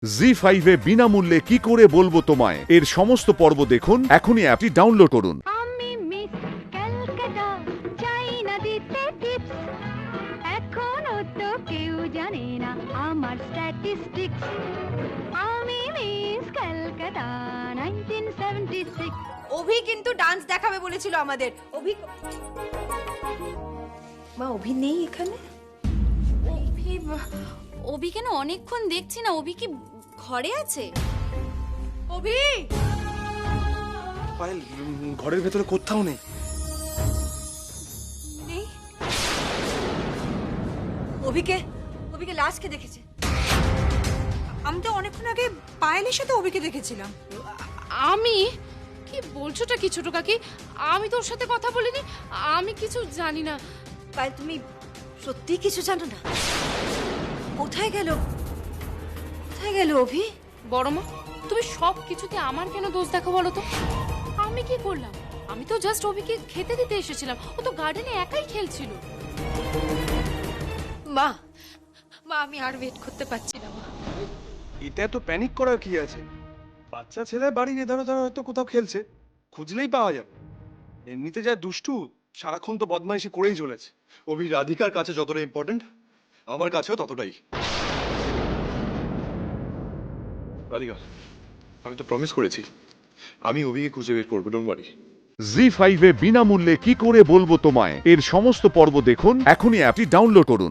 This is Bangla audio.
জি5 এ বিনামূল্যে কি করে বলবো তোমায় এর সমস্ত পর্ব দেখুন এখনই অ্যাপটি ডাউনলোড করুন। আমি মিস ক্যালকাটা চাই না দিতে টিপস এখনো তো কেউ জানে না আমার স্ট্যাটিস্টিক্স আমি মিস ক্যালকাটা 1976 অভি কিন্তু ডান্স দেখাবে বলেছিল আমাদের। মা অভি নেই এখানে? অভি কেন অনেকক্ষণ দেখছি না, অভি কি ঘরে আছে? অভি পায়েল ঘরের ভেতরে কোথাও নেই। নেই। অভিকে লাস্টকে দেখেছে। আমি তো অনেকক্ষণ আগে পায়েলের সাথে অভিকে দেখেছিলাম। আমি কি বলছোটা কি ছোট কাকি? আমি তোর সাথে কথা বলিনি, আমি কিছু জানি না। পায়েল তুমি সত্যি কিছু জানো না? কোথায় গেল অভি? বড় মা, তুমি সব কিছুতে আমার কেন দোষ দেখো বলো তো? আমি কি করলাম? আমি তো জাস্ট অভিকে খেতে দিতে এসেছিলাম, ও তো গার্ডেনে একাই খেলছিল। মা আমি আর ওয়েট করতে পারছি না মা। এটা তো প্যানিক করার কি আছে? বাচ্চা ছেলে বাড়ির এধারে ধরে হয়তো কোথাও খেলছে, খুঁজলেই পাওয়া যাবে। এমনিতে যা দুষ্টু, সারাক্ষণ তো বদমাইশি করেই চলেছে। অভি রাধিকার কাছে যতটা ইম্পর্টেন্ট আমার কাছেও ততটাই। রাধিকা, আমি তো প্রমিস করেছি আমি অভিকে খুঁজে বের করবো, ডোন্ট ওয়ারি। জি5 এ বিনামূল্যে কি করে বলবো তোমায় এর সমস্ত পর্ব দেখুন এখনই অ্যাপটি ডাউনলোড করুন।